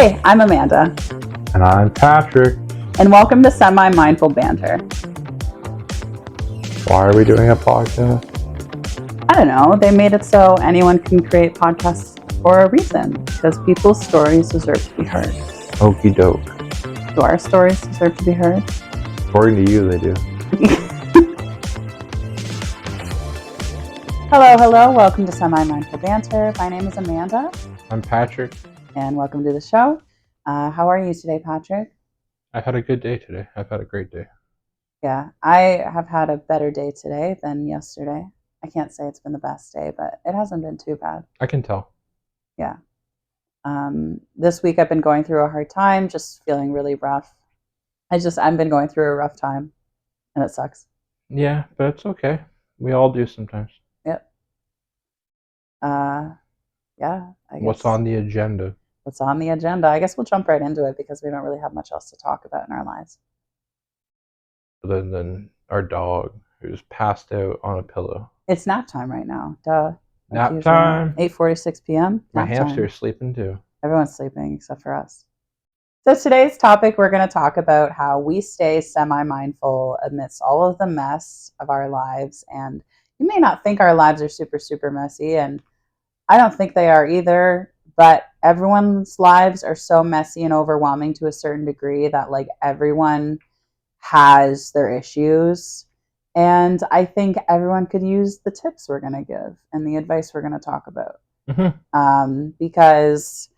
Hey, I'm Amanda. And I'm Patrick. And welcome to Semi-Mindful Banter. Why are we doing a podcast? I don't know. They made it so anyone can create podcasts for a reason. Because people's stories deserve to be heard. Okie doke. Do our stories deserve to be heard? According to you, they do. Hello. Welcome to Semi-Mindful Banter. My name is Amanda. I'm Patrick. And welcome to the show. How are you today, Patrick? I've had a good day today. I've had a great day. Yeah, I have had a better day today than yesterday. I can't say it's been the best day, but it hasn't been too bad. I can tell. Yeah. This week I've been going through a hard time, just feeling really rough. I've been going through a rough time, and it sucks. Yeah, but it's okay. We all do sometimes. Yep. Yeah. I guess. What's on the agenda? What's on the agenda? I guess we'll jump right into it because we don't really have much else to talk about in our lives. Other than our dog who's passed out on a pillow. It's nap time right now. Duh. Nap time. 8:46 p.m. My hamster's sleeping too. Everyone's sleeping except for us. So today's topic, we're going to talk about how we stay semi-mindful amidst all of the mess of our lives. And you may not think our lives are super, super messy, and I don't think they are either, but everyone's lives are so messy and overwhelming to a certain degree that like everyone has their issues. And I think everyone could use the tips we're going to give and the advice we're going to talk about. Because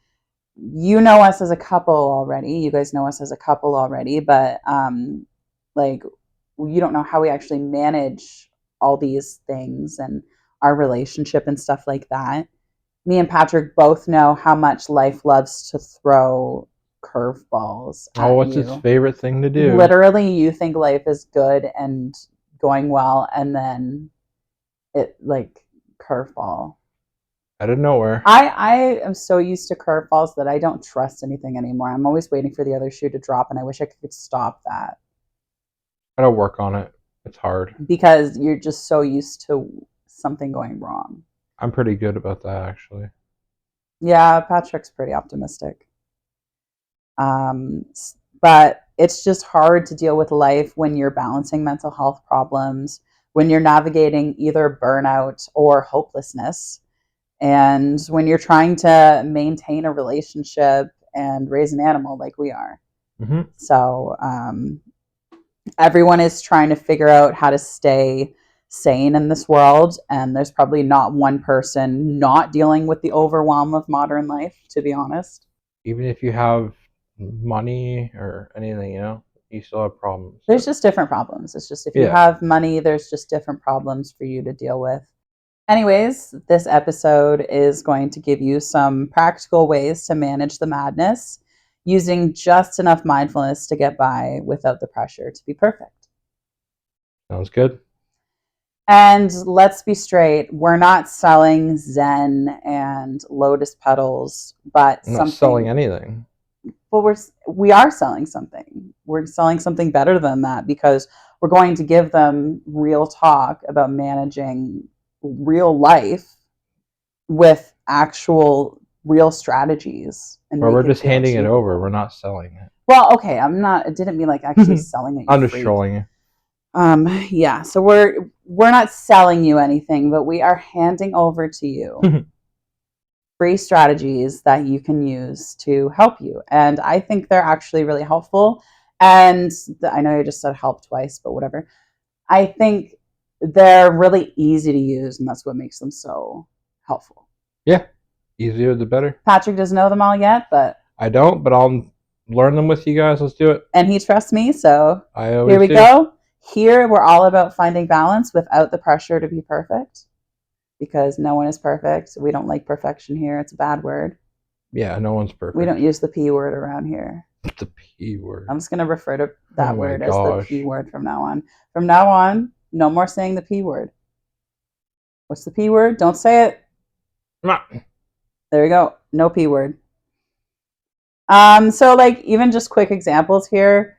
you know us as a couple already. You guys know us as a couple already, but like you don't know how we actually manage all these things and our relationship and stuff like that. Me and Patrick both know how much life loves to throw curveballs at what's its favorite thing to do? Literally, you think life is good and going well, and then it like curveball. Out of nowhere. I am so used to curveballs that I don't trust anything anymore. I'm always waiting for the other shoe to drop, and I wish I could stop that. I gotta work on it. It's hard. Because you're just so used to something going wrong. I'm pretty good about that, actually. Yeah, Patrick's pretty optimistic. But it's just hard to deal with life when you're balancing mental health problems, when you're navigating either burnout or hopelessness, and when you're trying to maintain a relationship and raise an animal like we are. Mm-hmm. So everyone is trying to figure out how to stay sane in this world, and there's probably not one person not dealing with the overwhelm of modern life, to be honest. Even if you have money or anything, you still have problems. There's just different problems. It's just if you have money, there's just different problems for you to deal with. Anyways, this episode is going to give you some practical ways to manage the madness using just enough mindfulness to get by without the pressure to be perfect. Sounds good. And let's be straight, we're not selling Zen and lotus petals, but I'm not selling anything. Well, we are selling something. We're selling something better than that because we're going to give them real talk about managing real life with actual real strategies. And we're just handing it over. We're not selling it. Well, okay, I didn't mean like actually selling it. I'm just showing you. Yeah, so we're not selling you anything, but we are handing over to you free strategies that you can use to help you. And I think they're actually really helpful. And I know you just said help twice, but whatever. I think they're really easy to use, and that's what makes them so helpful. Yeah, easier the better. Patrick doesn't know them all yet, but I don't, but I'll learn them with you guys. Let's do it. And he trusts me, so here we go. Here, we're all about finding balance without the pressure to be perfect, because no one is perfect. We don't like perfection here. It's a bad word. Yeah, no one's perfect. We don't use the P word around here. The P word. I'm just going to refer to that word as the P word from now on. From now on, no more saying the P word. What's the P word? Don't say it. There we go. No P word. So like even just quick examples here.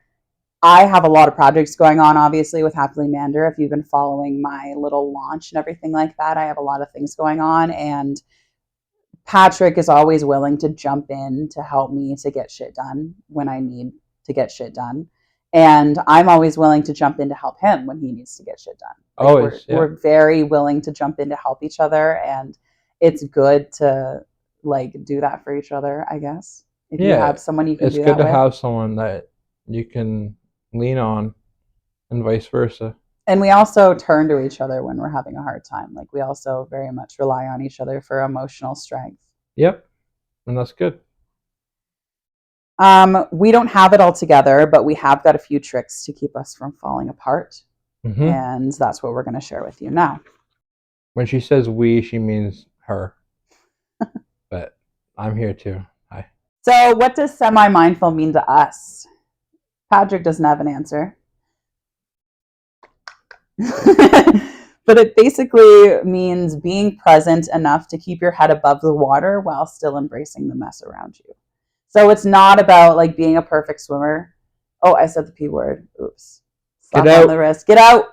I have a lot of projects going on, obviously, with Happily Mander. If you've been following my little launch and everything like that, I have a lot of things going on. And Patrick is always willing to jump in to help me to get shit done when I need to get shit done. And I'm always willing to jump in to help him when he needs to get shit done. Like Always, yeah. we're very willing to jump in to help each other, and it's good to like do that for each other, I guess. If you have someone you can it's do good that to with. have someone that you can lean on, and vice versa. And we also turn to each other when we're having a hard time. Like we also very much rely on each other for emotional strength. Yep, and that's good. We don't have it all together, but we have got a few tricks to keep us from falling apart. Mm-hmm. And that's what we're going to share with you now. When she says we, she means her. But I'm here too. Hi. So, what does semi-mindful mean to us? Patrick doesn't have an answer. But it basically means being present enough to keep your head above the water while still embracing the mess around you. So it's not about like being a perfect swimmer. Oh, I said the P word. Oops. Slap Get out. on the wrist. Get out.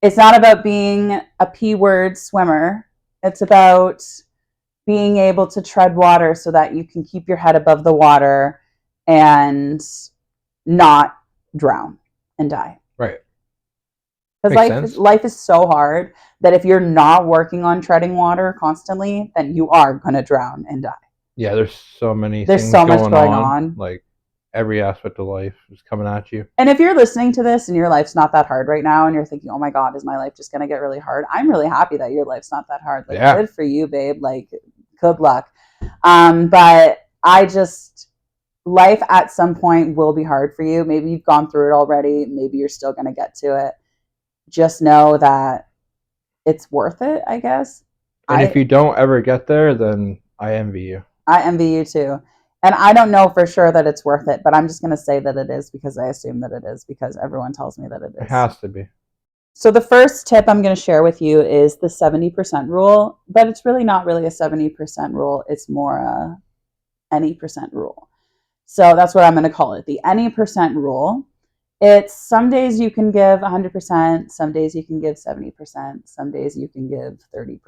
It's not about being a P word swimmer. It's about being able to tread water so that you can keep your head above the water and not drown and die. Right. Because life is so hard that if you're not working on treading water constantly, then you are going to drown and die. Yeah, there's so many There's things so much going on. Like every aspect of life is coming at you. And if you're listening to this and your life's not that hard right now and you're thinking, oh my God, is my life just going to get really hard? I'm really happy that your life's not that hard. Like, good for you, babe. Like, good luck. But life at some point will be hard for you. Maybe you've gone through it already. Maybe you're still going to get to it. Just know that it's worth it, I guess. And if you don't ever get there, then I envy you. I envy you too. And I don't know for sure that it's worth it, but I'm just going to say that it is because I assume that it is because everyone tells me that it is. It has to be. So the first tip I'm going to share with you is the 70% rule, but it's really not really a 70% rule. It's more a any percent rule. So that's what I'm going to call it, the any percent rule. It's some days you can give 100%, some days you can give 70%, some days you can give 30%.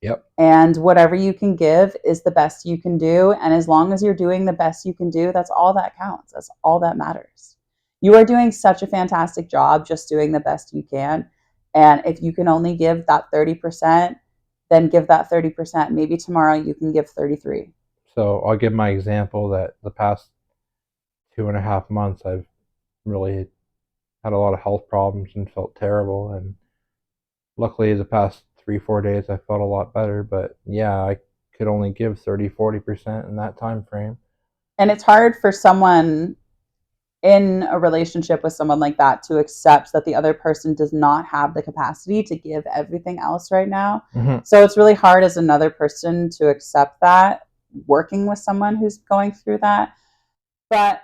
Yep. And whatever you can give is the best you can do. And as long as you're doing the best you can do, that's all that counts. That's all that matters. You are doing such a fantastic job just doing the best you can. And if you can only give that 30%, then give that 30%. Maybe tomorrow you can give 33%. So I'll give my example that the past 2.5 months, I've really had a lot of health problems and felt terrible. And luckily the past 3-4 days I felt a lot better, but yeah, I could only give 30-40% in that time frame. And it's hard for someone in a relationship with someone like that to accept that the other person does not have the capacity to give everything else right now. Mm-hmm. So it's really hard as another person to accept that, working with someone who's going through that. But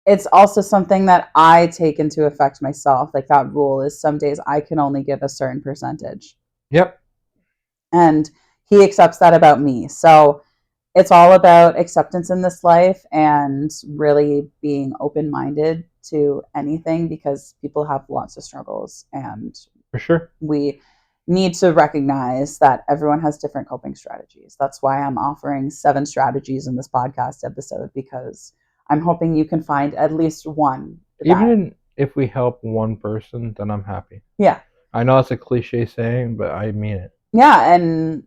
it's also something that I take into effect myself. Like that rule is some days I can only give a certain percentage. Yep. And he accepts that about me. So it's all about acceptance in this life and really being open-minded to anything because people have lots of struggles. And for sure, we need to recognize that everyone has different coping strategies. That's why I'm offering 7 strategies in this podcast episode, because I'm hoping you can find at least one. Even if we help one person, then I'm happy. Yeah. I know that's a cliche saying, but I mean it. Yeah, and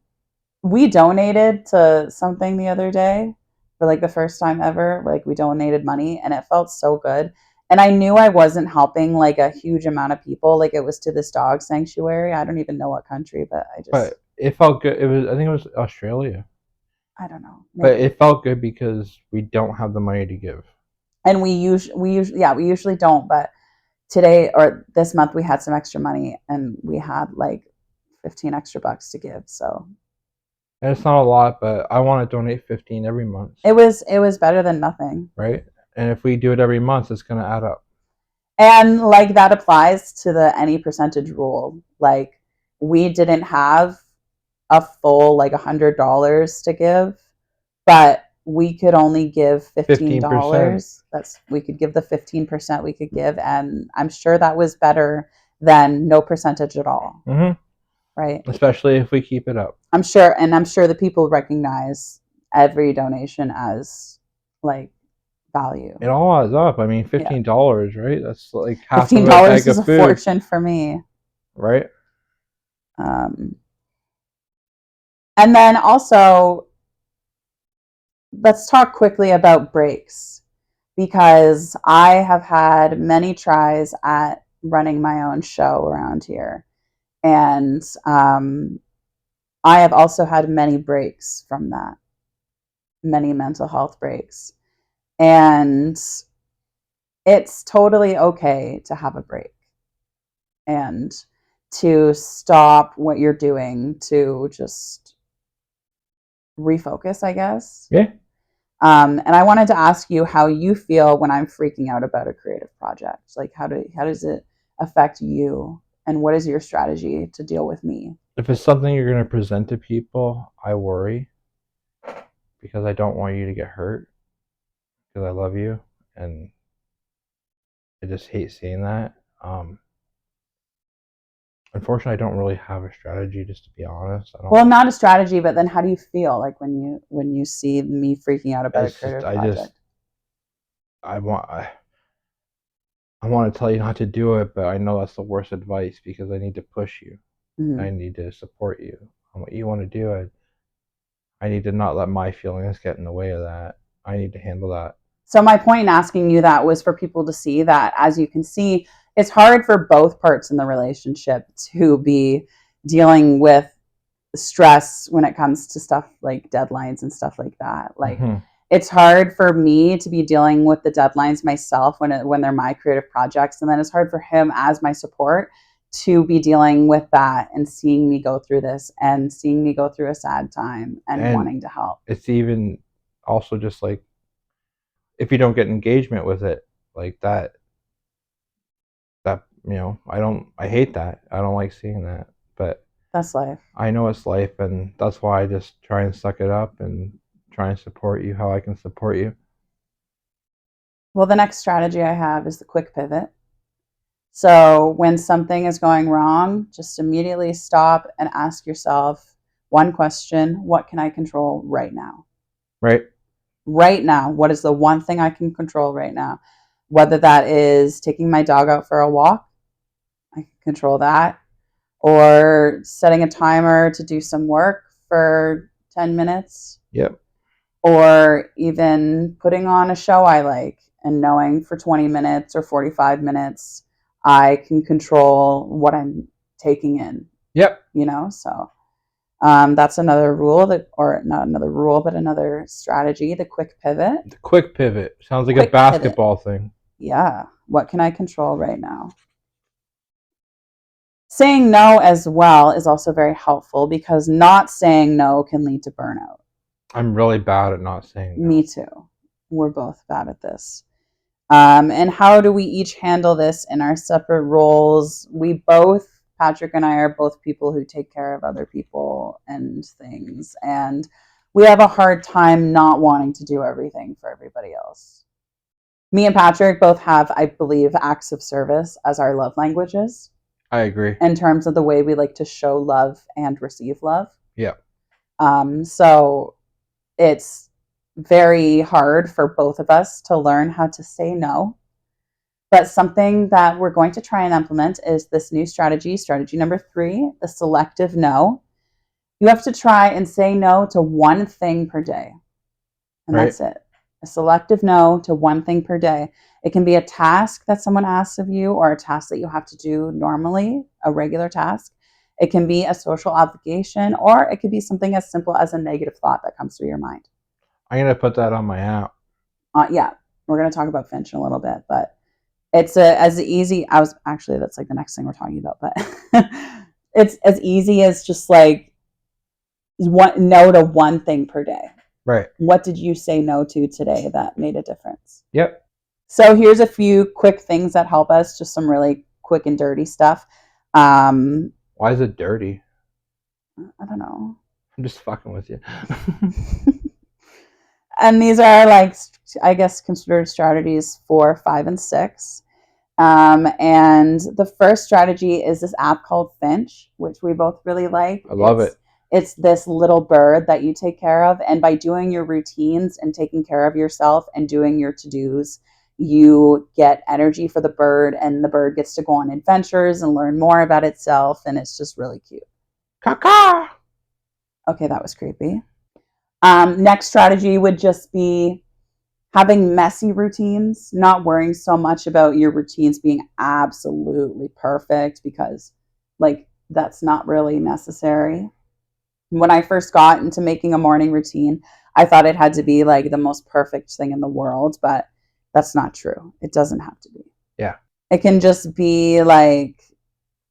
we donated to something the other day for like the first time ever. Like we donated money and it felt so good. And I knew I wasn't helping like a huge amount of people. Like it was to this dog sanctuary. I don't even know what country, but But it felt good. I think it was Australia. I don't know. Maybe. But it felt good because we don't have the money to give. And we usually don't, but today or this month we had some extra money and we had like 15 extra bucks to give. So and it's not a lot, but I want to donate 15 every month. It was better than nothing. Right? And if we do it every month, it's going to add up. And like that applies to the any percentage rule. Like we didn't have a full like $100 to give, but we could only give $15. We could give the 15% we could give, and I'm sure that was better than no percentage at all. Mm-hmm. Right? Especially if we keep it up. I'm sure the people recognize every donation as like value. It all adds up. I mean, Yeah. $15, right? That's like half of a $15 bag is of a food, fortune for me. right? Um, and then also, let's talk quickly about breaks because I have had many tries at running my own show around here. And I have also had many breaks from that, many mental health breaks. And it's totally okay to have a break and to stop what you're doing to just refocus, I guess. Yeah. And I wanted to ask you how you feel when I'm freaking out about a creative project. Like, how does it affect you, and what is your strategy to deal with me? If it's something you're going to present to people, I worry because I don't want you to get hurt because I love you and I just hate seeing that. Unfortunately, I don't really have a strategy, just to be honest. I don't. Well, not a strategy, but then how do you feel like when you see me freaking out about a It's just creative project? I want I want to tell you not to do it, but I know that's the worst advice because I need to push you. I Mm-hmm. need to support you on what you want to do. I need to not let my feelings get in the way of that. I need to handle that. So my point in asking you that was for people to see that, as you can see, it's hard for both parts in the relationship to be dealing with stress when it comes to stuff like deadlines and stuff like that. Like, Mm-hmm. it's hard for me to be dealing with the deadlines myself when they're my creative projects, and then it's hard for him as my support to be dealing with that and seeing me go through this and seeing me go through a sad time and And wanting to help. it's even also just like if you don't get engagement with it, like that I hate that. I don't like seeing that. But That's life. I know it's life, and that's why I just try and suck it up and try and support you how I can support you. Well, the next strategy I have is the quick pivot. So when something is going wrong, just immediately stop and ask yourself one question: what can I control right now? Right? Right now, what is the one thing I can control right now? Whether that is taking my dog out for a walk, I can control that, or setting a timer to do some work for 10 minutes, Yep. or even putting on a show I like and knowing for 20 minutes or 45 minutes I can control what I'm taking in, Yep. So that's another rule or not another rule, but another strategy, the quick pivot. The quick pivot sounds like a Quick pivot. basketball thing. Yeah. What can I control right now? Saying no as well is also very helpful because not saying no can lead to burnout. I'm really bad at not saying no. Me too. We're both bad at this. And how do we each handle this in our separate roles? Patrick and I, are both people who take care of other people and things. And we have a hard time not wanting to do everything for everybody else. Me and Patrick both have, I believe, acts of service as our love languages I agree. in terms of the way we like to show love and receive love. Yeah. So it's very hard for both of us to learn how to say no. But something that we're going to try and implement is this new strategy number 3, the selective no. You have to try and say no to one thing per day. And Right. that's it. A selective no to one thing per day. It can be a task that someone asks of you or a task that you have to do normally, a regular task. It can be a social obligation, or it could be something as simple as a negative thought that comes through your mind. I'm gonna put that on my app. Yeah, we're going to talk about Finch in a little bit, but it's as easy. That's like the next thing we're talking about, but it's as easy as just like no to one thing per day. Right. What did you say no to today that made a difference? Yep. So here's a few quick things that help us, just some really quick and dirty stuff. Why is it dirty? I don't know. I'm just fucking with you. And these are like, I guess, considered strategies 4, 5, and 6. And the first strategy is this app called Finch, which we both really like. I love it. It's this little bird that you take care of. And by doing your routines and taking care of yourself and doing your to-dos, you get energy for the bird, and the bird gets to go on adventures and learn more about itself. And it's just really cute. Caca! Okay, that was creepy. Next strategy would just be having messy routines, not worrying so much about your routines being absolutely perfect, because like that's not really necessary. When I first got into making a morning routine, I thought it had to be like the most perfect thing in the world, but that's not true. It doesn't have to be. Yeah. It can just be like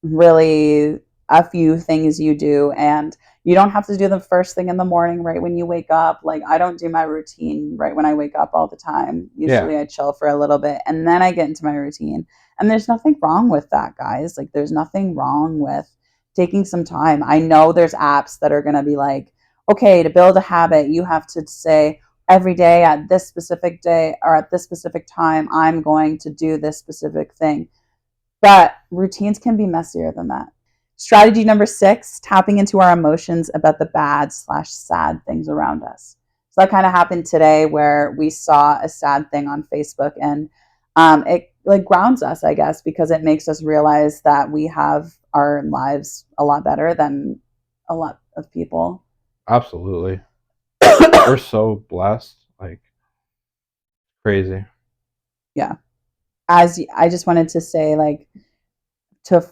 really a few things you do, and you don't have to do the first thing in the morning right when you wake up. Like, I don't do my routine right when I wake up all the time. Usually I chill for a little bit and then I get into my routine. And there's nothing wrong with that, guys. Like, there's nothing wrong with taking some time. I know there's apps that are going to be like, okay, to build a habit, you have to say every day at this specific day or at this specific time, I'm going to do this specific thing. But routines can be messier than that. Strategy number 6, tapping into our emotions about the bad/sad things around us. So that kind of happened today, where we saw a sad thing on Facebook, and it like grounds us, I guess, because it makes us realize that we have our lives a lot better than a lot of people. Absolutely. We're so blessed. Like, crazy. Yeah. As I just wanted to say, like, to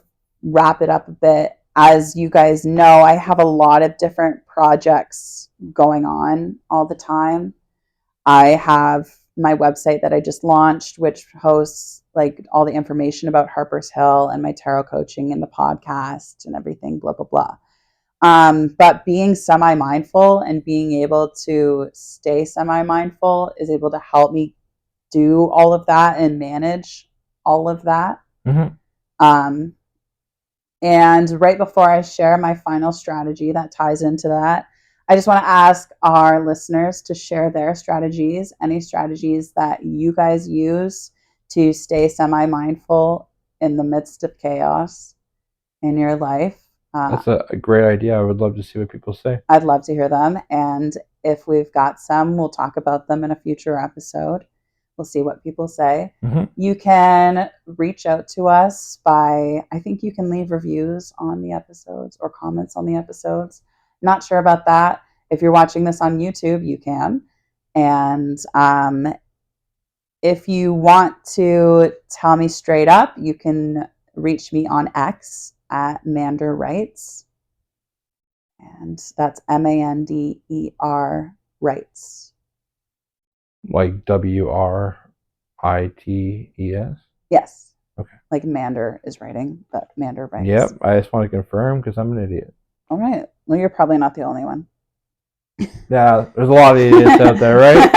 wrap it up a bit, as you guys know, I have a lot of different projects going on all the time. I have my website that I just launched, which hosts like all the information about Harper's Hill and my tarot coaching and the podcast and everything, blah, blah, blah. But being semi-mindful and being able to stay semi-mindful is able to help me do all of that and manage all of that. Mm-hmm. And right before I share my final strategy that ties into that, I just want to ask our listeners to share their strategies, any strategies that you guys use to stay semi-mindful in the midst of chaos in your life. That's a great idea. I would love to see what people say. I'd love to hear them. And if we've got some, we'll talk about them in a future episode. We'll see what people say. Mm-hmm. You can reach out to us by, I think you can leave reviews on the episodes or comments on the episodes. Not sure about that. If you're watching this on YouTube, you can. And if you want to tell me straight up, you can reach me on X at Mander Writes. And that's Mander Writes. Like WRITES? Yes. Okay. Like Mander is writing, but Mander Writes. Yep. I just want to confirm because I'm an idiot. All right. Well, you're probably not the only one. Yeah, there's a lot of idiots out there, right?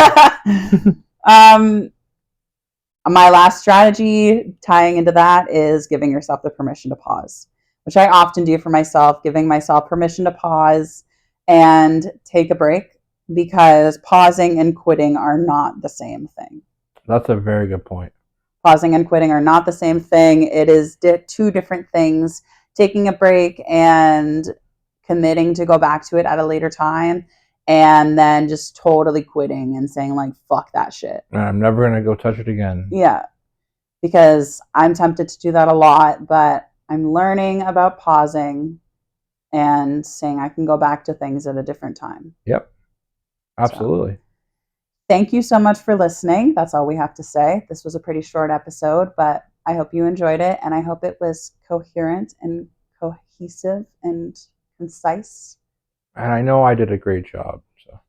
My last strategy tying into that is giving yourself the permission to pause, which I often do for myself, giving myself permission to pause and take a break, because pausing and quitting are not the same thing. That's a very good point. Pausing and quitting are not the same thing. It is two different things. Taking a break and committing to go back to it at a later time, and then just totally quitting and saying like, fuck that shit. I'm never going to go touch it again. Yeah, because I'm tempted to do that a lot, but I'm learning about pausing and saying I can go back to things at a different time. Yep. Absolutely. So, thank you so much for listening. That's all we have to say. This was a pretty short episode, but I hope you enjoyed it, and I hope it was coherent and cohesive and concise. And I know I did a great job. So.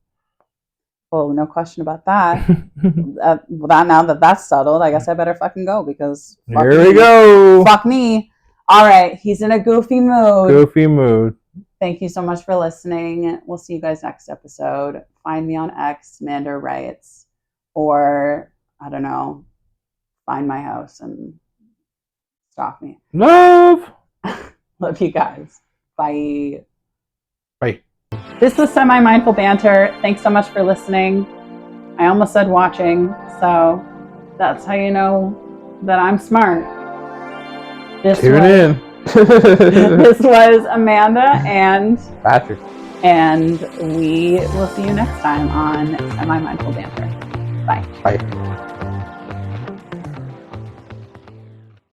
Well, no question about that. Now that that's settled, I guess I better fucking go, because here we go. Fuck me. All right, he's in a goofy mood. Goofy mood. Thank you so much for listening. We'll see you guys next episode. Find me on X, Mander Writes, or I don't know, find my house and stalk me. Love. Love you guys. Bye. Bye. This was Semi-Mindful Banter. Thanks so much for listening. I almost said watching, so that's how you know that I'm smart. Tune in. This was Amanda and Patrick. And we will see you next time on Semi-Mindful Banter. Bye. Bye.